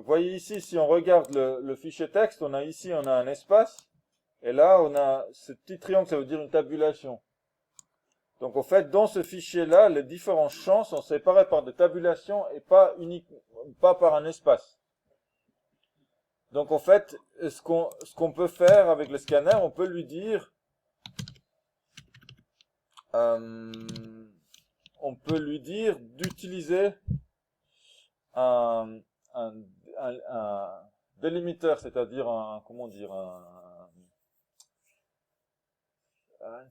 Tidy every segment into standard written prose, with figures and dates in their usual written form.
Donc, vous voyez ici, si on regarde le fichier texte, on a ici, on a un espace. Et là, on a ce petit triangle, ça veut dire une tabulation. Donc, en fait, dans ce fichier-là, les différents champs sont séparés par des tabulations et pas par un espace. Donc, en fait, ce qu'on peut faire avec le scanner, on peut lui dire, d'utiliser un, un, un délimiteur, c'est-à-dire comment dire,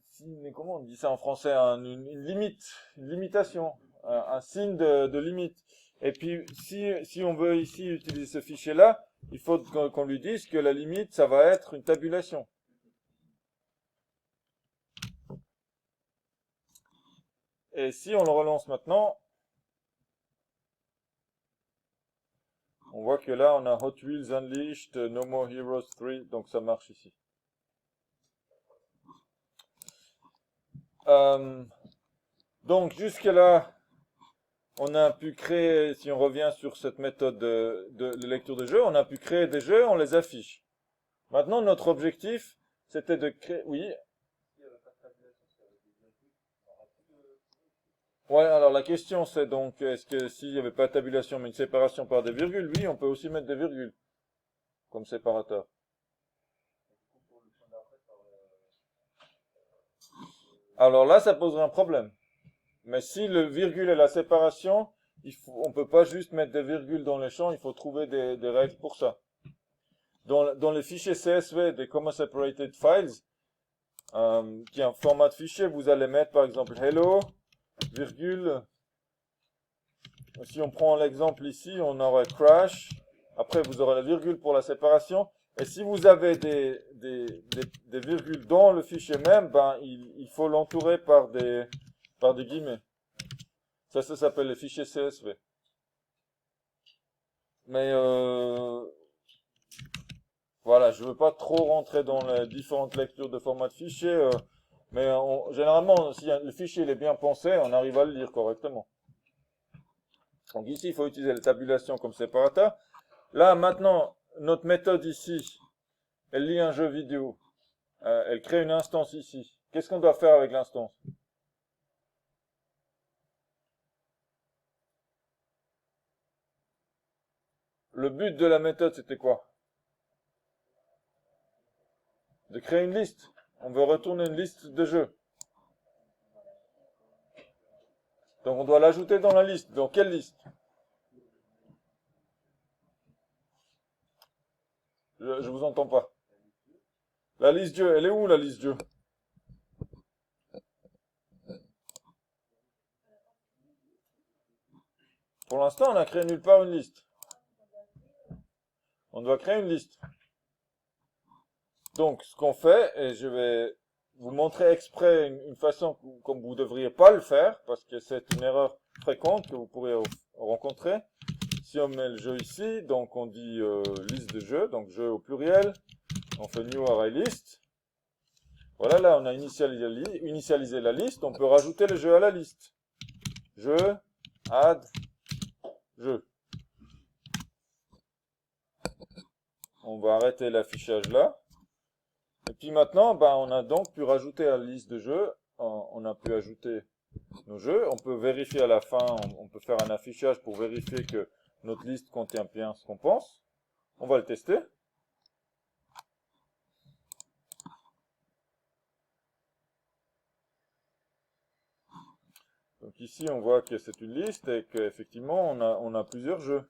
signe, comment on dit ça en français, une limite, une limitation, un signe de limite. Et puis, si on veut ici utiliser ce fichier-là, il faut qu'on lui dise que la limite, ça va être une tabulation. Et si on le relance maintenant, on voit que là, on a Hot Wheels Unleashed, No More Heroes 3, donc ça marche ici. Donc, jusque-là, on a pu créer, si on revient sur cette méthode de lecture de jeu, on a pu créer des jeux, on les affiche. Maintenant, notre objectif, c'était de créer... Oui. Ouais, alors la question c'est donc, est-ce que s'il n'y avait pas de tabulation mais une séparation par des virgules, oui, on peut aussi mettre des virgules comme séparateur. Alors là, ça poserait un problème. Mais si le virgule est la séparation, on peut pas juste mettre des virgules dans les champs, il faut trouver des règles pour ça. Dans les fichiers CSV des Comma Separated Files, qui est un format de fichier, vous allez mettre par exemple hello, virgule. Si on prend l'exemple ici, on aurait crash. Après, vous aurez la virgule pour la séparation. Et si vous avez des virgules dans le fichier même, ben, il faut l'entourer par des guillemets. Ça s'appelle les fichiers CSV. Mais voilà, je veux pas trop rentrer dans les différentes lectures de format de fichier, mais généralement, si le fichier il est bien pensé, on arrive à le lire correctement. Donc ici, il faut utiliser la tabulation comme séparateur. Là, maintenant, notre méthode ici, elle lit un jeu vidéo. Elle crée une instance ici. Qu'est-ce qu'on doit faire avec l'instance? Le but de la méthode, c'était quoi? De créer une liste. On veut retourner une liste de jeux. Donc on doit l'ajouter dans la liste. Dans quelle liste? Je vous entends pas. La liste Dieu, elle est où la liste Dieu? Pour l'instant, on n'a créé nulle part une liste. On doit créer une liste. Donc, ce qu'on fait, et je vais vous montrer exprès une façon comme vous ne devriez pas le faire, parce que c'est une erreur fréquente que vous pourrez rencontrer. Si on met le jeu ici, donc on dit liste de jeux, donc jeu au pluriel, on fait new array list. Voilà, là on a initialisé la liste, on peut rajouter le jeu à la liste. Jeu, add, jeu. On va arrêter l'affichage là. Et puis maintenant, ben, on a donc pu rajouter à la liste de jeux, on a pu ajouter nos jeux. On peut vérifier à la fin, on peut faire un affichage pour vérifier que notre liste contient bien ce qu'on pense. On va le tester. Donc ici, on voit que c'est une liste et qu'effectivement, on a plusieurs jeux.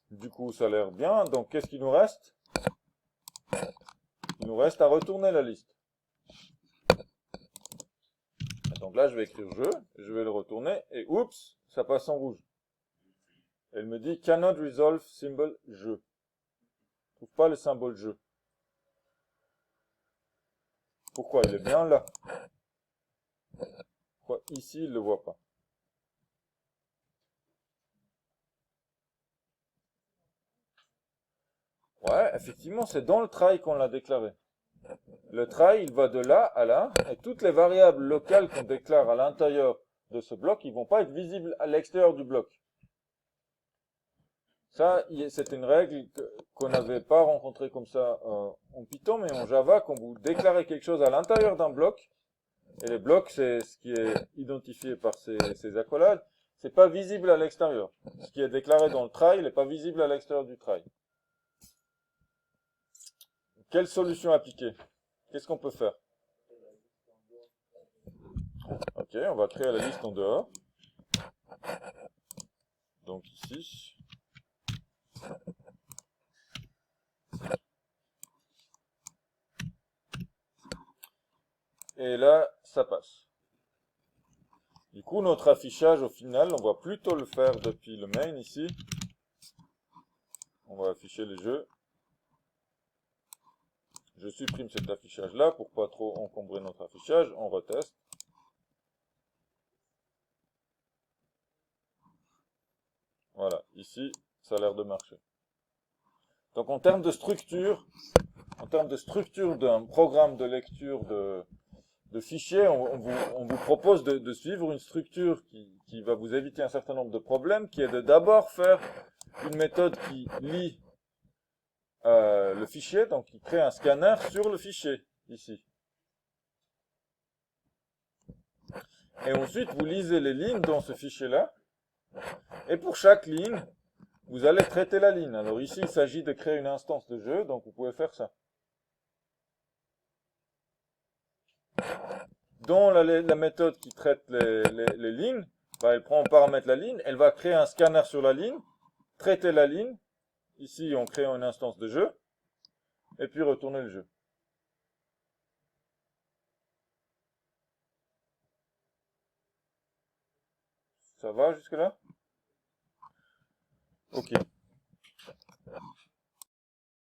Du coup, ça a l'air bien. Donc, qu'est-ce qu'il nous reste? Il nous reste à retourner la liste. Donc là, je vais écrire jeu, je vais le retourner, et oups, ça passe en rouge. Elle me dit cannot resolve symbol jeu. Je trouve pas le symbole jeu. Pourquoi? Il est bien là. Pourquoi ici, il ne le voit pas? Ouais, effectivement, c'est dans le try qu'on l'a déclaré. Le try, il va de là à là, et toutes les variables locales qu'on déclare à l'intérieur de ce bloc, ils vont pas être visibles à l'extérieur du bloc. Ça, c'est une règle qu'on n'avait pas rencontrée comme ça en Python, mais en Java, quand vous déclarez quelque chose à l'intérieur d'un bloc, et les blocs, c'est ce qui est identifié par ces accolades, c'est pas visible à l'extérieur. Ce qui est déclaré dans le try n'est pas visible à l'extérieur du try. Quelle solution appliquer? Qu'est-ce qu'on peut faire? Ok, on va créer la liste en dehors. Donc ici. Et là, ça passe. Du coup, notre affichage, au final, on va plutôt le faire depuis le main ici. On va afficher les jeux. Je supprime cet affichage-là pour pas trop encombrer notre affichage. On reteste. Voilà, ici, ça a l'air de marcher. Donc en termes de structure d'un programme de lecture de fichiers, on vous propose de suivre une structure qui va vous éviter un certain nombre de problèmes, qui est de d'abord faire une méthode qui lit le fichier, donc qui crée un scanner sur le fichier, ici. Et ensuite, vous lisez les lignes dans ce fichier-là, et pour chaque ligne, vous allez traiter la ligne. Alors ici, il s'agit de créer une instance de jeu, donc vous pouvez faire ça. Dans la méthode qui traite les lignes, bah, elle prend en paramètre la ligne, elle va créer un scanner sur la ligne, traiter la ligne, ici en créant une instance de jeu, et puis retourner le jeu. Ça va jusque là? Ok.